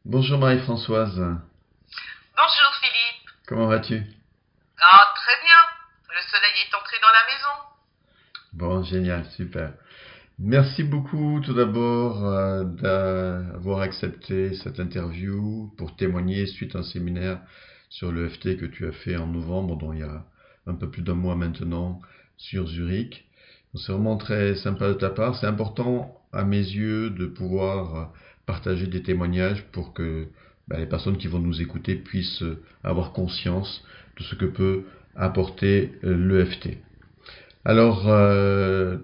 Bonjour Marie-Françoise, Bonjour Philippe. comment vas-tu? Ah, très bien. Le soleil est entré dans la maison. Bon, génial, super. Merci beaucoup tout d'abord d'avoir accepté cette interview pour témoigner suite à un séminaire sur le FT que tu as fait en novembre, dont il y a un peu plus d'un mois maintenant, sur Zurich. C'est vraiment très sympa de ta part. C'est important à mes yeux de pouvoir partager des témoignages pour que les personnes qui vont nous écouter puissent avoir conscience de ce que peut apporter l'EFT. Alors,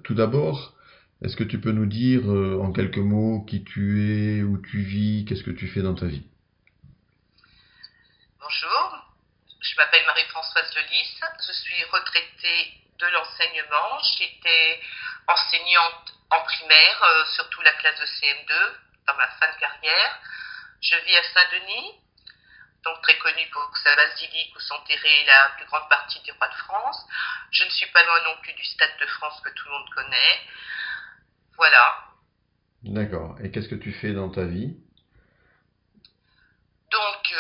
tout d'abord, est-ce que tu peux nous dire en quelques mots qui tu es, où tu vis, qu'est-ce que tu fais dans ta vie? Bonjour. Je m'appelle Marie-Françoise Delis. Je suis retraitée de l'enseignement. J'étais enseignante en primaire, surtout la classe de CM2, dans ma fin de carrière. Je vis à Saint-Denis, donc très connue pour sa basilique où sont enterrés la plus grande partie des rois de France. Je ne suis pas loin non plus du Stade de France que tout le monde connaît. Voilà. D'accord. Et qu'est-ce que tu fais dans ta vie? Donc,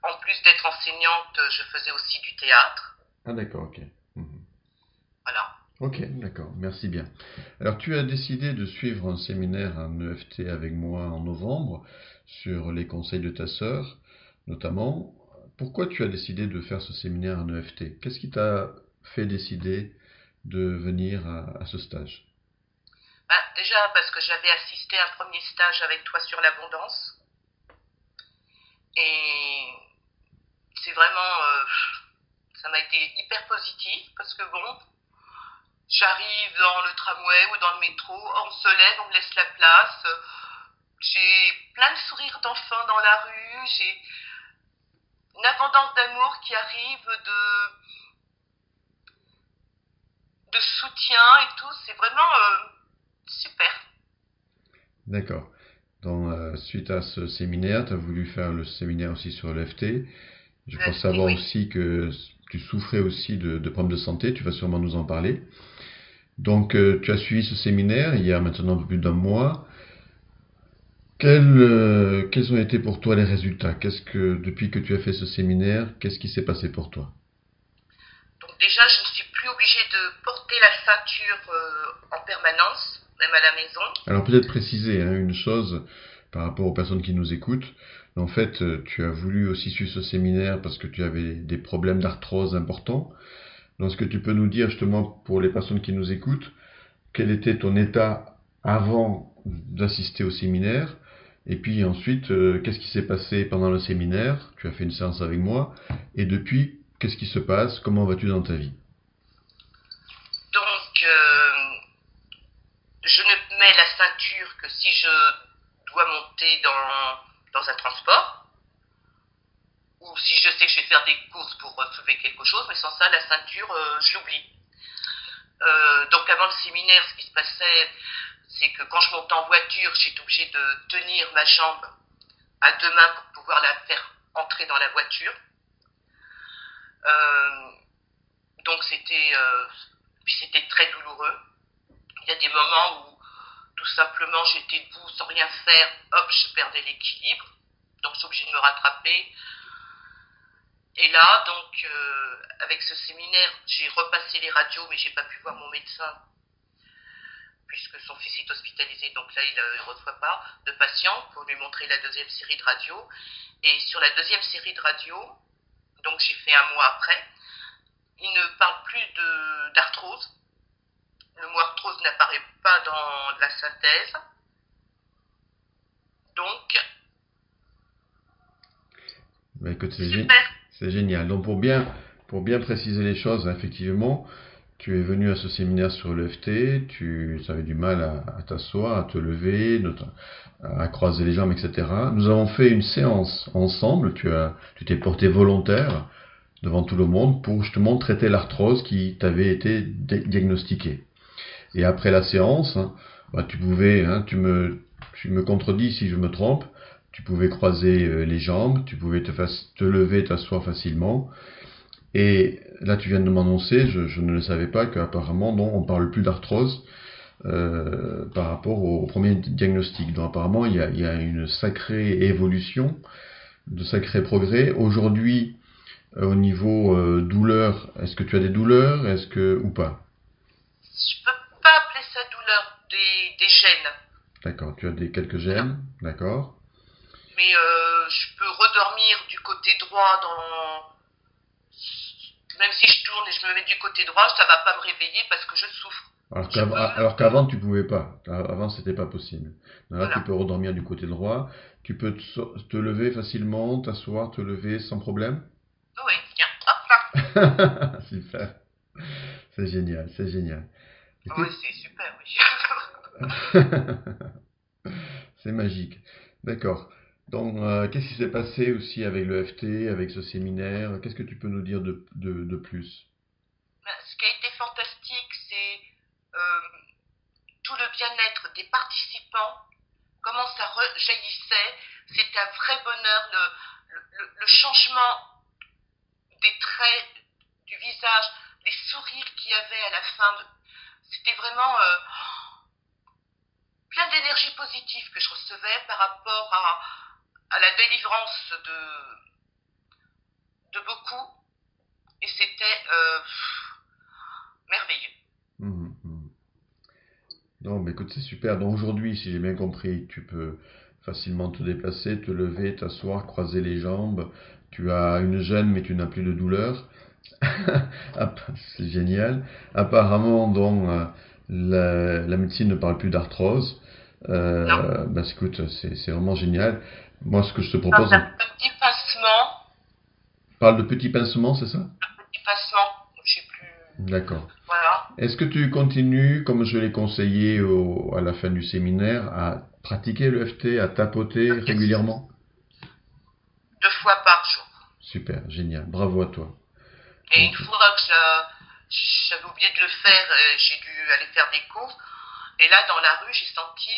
en plus d'être enseignante, je faisais aussi du théâtre. Ah d'accord, ok. Mhm. Voilà. Ok, d'accord, merci bien. Alors tu as décidé de suivre un séminaire, un EFT avec moi en novembre sur les conseils de ta sœur, notamment. Pourquoi tu as décidé de faire ce séminaire en EFT? Qu'est-ce qui t'a fait décider de venir à ce stage? Bah, déjà parce que j'avais assisté à un premier stage avec toi sur l'abondance. Et c'est vraiment... ça m'a été hyper positif parce que bon, j'arrive dans le tramway ou dans le métro, on se lève, on me laisse la place. J'ai plein de sourires d'enfants dans la rue. J'ai une abondance d'amour qui arrive, de soutien et tout. C'est vraiment super. D'accord. Donc, suite à ce séminaire, tu as voulu faire le séminaire aussi sur l'EFT. Je crois L'EFT, savoir oui. aussi que tu souffrais aussi de problèmes de santé, tu vas sûrement nous en parler. Donc, tu as suivi ce séminaire il y a maintenant un peu plus d'un mois. Quels ont été pour toi les résultats? Depuis que tu as fait ce séminaire, qu'est-ce qui s'est passé pour toi? Donc déjà, je ne suis plus obligée de porter la ceinture en permanence, même à la maison. Alors peut-être préciser une chose par rapport aux personnes qui nous écoutent. En fait, tu as voulu aussi suivre ce séminaire parce que tu avais des problèmes d'arthrose importants. Donc, est-ce que tu peux nous dire justement pour les personnes qui nous écoutent, quel était ton état avant d'assister au séminaire? Et puis ensuite, qu'est-ce qui s'est passé pendant le séminaire? Tu as fait une séance avec moi. Et depuis, qu'est-ce qui se passe? Comment vas-tu dans ta vie? Donc, je ne mets la ceinture que si je dois monter dans un transport ou si je sais que je vais faire des courses pour soulever quelque chose, mais sans ça, la ceinture, je l'oublie. Donc, avant le séminaire, ce qui se passait, c'est que quand je montais en voiture, j'étais obligée de tenir ma jambe à deux mains pour pouvoir la faire entrer dans la voiture. Euh, donc, c'était très douloureux. Il y a des moments où tout simplement j'étais debout sans rien faire, hop, je perdais l'équilibre, donc je suis obligée de me rattraper. Et là, donc, avec ce séminaire, j'ai repassé les radios, mais j'ai pas pu voir mon médecin puisque son fils est hospitalisé, donc là il ne reçoit pas de patients pour lui montrer la deuxième série de radios. Et sur la deuxième série de radios, donc j'ai fait un mois après, il ne parle plus d'arthrose. Le mot arthrose n'apparaît pas dans la synthèse. Donc, Écoute, super. c'est génial. Donc pour bien préciser les choses, effectivement, tu es venu à ce séminaire sur l'EFT, tu avais du mal à t'asseoir, à te lever, à croiser les jambes, etc. Nous avons fait une séance ensemble, tu t'es porté volontaire devant tout le monde pour justement traiter l'arthrose qui t'avait été diagnostiquée. Et après la séance, tu pouvais, tu me contredis si je me trompe, tu pouvais croiser les jambes, tu pouvais te lever, t'asseoir facilement. Et là, tu viens de m'annoncer, je ne le savais pas, qu'apparemment, non, on parle plus d'arthrose. par rapport au premier diagnostic. Donc apparemment, il y a une sacrée évolution, de sacrés progrès. Aujourd'hui, au niveau douleur, est-ce que tu as des douleurs, est-ce que ou pas? Je peux pas appeler ça douleur, des gènes. D'accord, tu as des quelques Voilà. gènes, d'accord. Mais je peux redormir du côté droit même si je tourne et je me mets du côté droit, ça va pas me réveiller parce que je souffre. Je peux. Alors qu'avant tu pouvais pas. Avant c'était pas possible. Là tu Voilà. peux redormir du côté droit. Tu peux te lever facilement, t'asseoir, te lever sans problème. Oui, tiens, hop là. Super. C'est génial, c'est génial. Oui, Écoute, c'est super, oui. c'est magique. D'accord. Donc, qu'est-ce qui s'est passé aussi avec le FT, avec ce séminaire? Qu'est-ce que tu peux nous dire de plus? Ben, ce qui a été fantastique, c'est euh, tout le bien-être des participants, comment ça rejaillissait. C'est un vrai bonheur, le changement des traits du visage, les sourires qu'il y avait à la fin. C'était vraiment plein d'énergie positive que je recevais par rapport à la délivrance de beaucoup. Et c'était merveilleux. Mhm, mhm. Non, mais écoute, c'est super. Donc aujourd'hui, si j'ai bien compris, tu peux facilement te déplacer, te lever, t'asseoir, croiser les jambes. Tu as une gêne, mais tu n'as plus de douleur. C'est génial. Apparemment, donc, la médecine ne parle plus d'arthrose. Non. Bah, écoute, c'est vraiment génial. Moi, ce que je te Par propose, un petit passement, on parle de petits pincements, c'est ça? je sais plus. D'accord. Voilà. Est-ce que tu continues, comme je l'ai conseillé à la fin du séminaire, à pratiquer le FT, à tapoter régulièrement? 2 fois par jour. Super, génial. Bravo à toi. Et une Ok. fois que j'avais oublié de le faire, j'ai dû aller faire des courses. Et là, dans la rue, j'ai senti,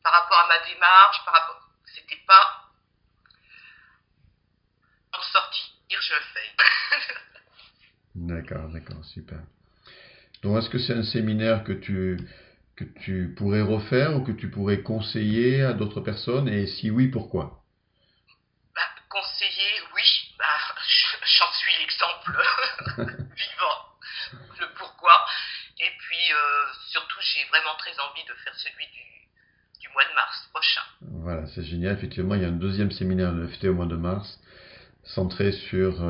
par rapport à ma démarche, c'était pas en sortir, je le fais. D'accord, d'accord, super. Donc, est-ce que c'est un séminaire que tu pourrais refaire ou que tu pourrais conseiller à d'autres personnes? Et si oui, pourquoi? Bah, conseiller, oui, bah, j'en suis l'exemple vivant, le pourquoi. Et puis, surtout, j'ai vraiment très envie de faire celui du mois de mars prochain. Voilà, c'est génial. Effectivement, il y a un deuxième séminaire de FT au mois de mars, centré sur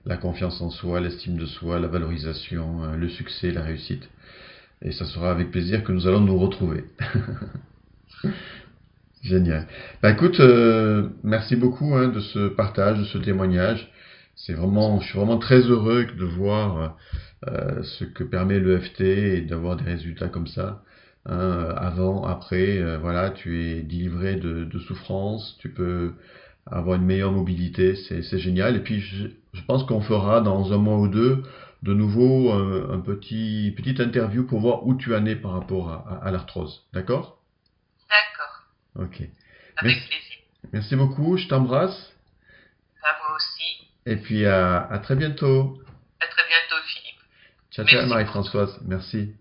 la confiance en soi, l'estime de soi, la valorisation, le succès, la réussite. Et ça sera avec plaisir que nous allons nous retrouver. Génial. Bah écoute, merci beaucoup hein, de ce partage, de ce témoignage. Je suis vraiment très heureux de voir ce que permet le FT et d'avoir des résultats comme ça. Hein, avant, après, voilà, tu es délivré de souffrance, tu peux avoir une meilleure mobilité, c'est génial. Et puis, je pense qu'on fera dans un mois ou deux de nouveau un petite interview pour voir où tu en es par rapport à l'arthrose. D'accord? D'accord, Ok. avec Merci, plaisir. merci beaucoup, je t'embrasse. À moi aussi. Et puis à très bientôt. À très bientôt, Philippe. Ciao, ciao Merci pour tout. Marie-Françoise. Merci.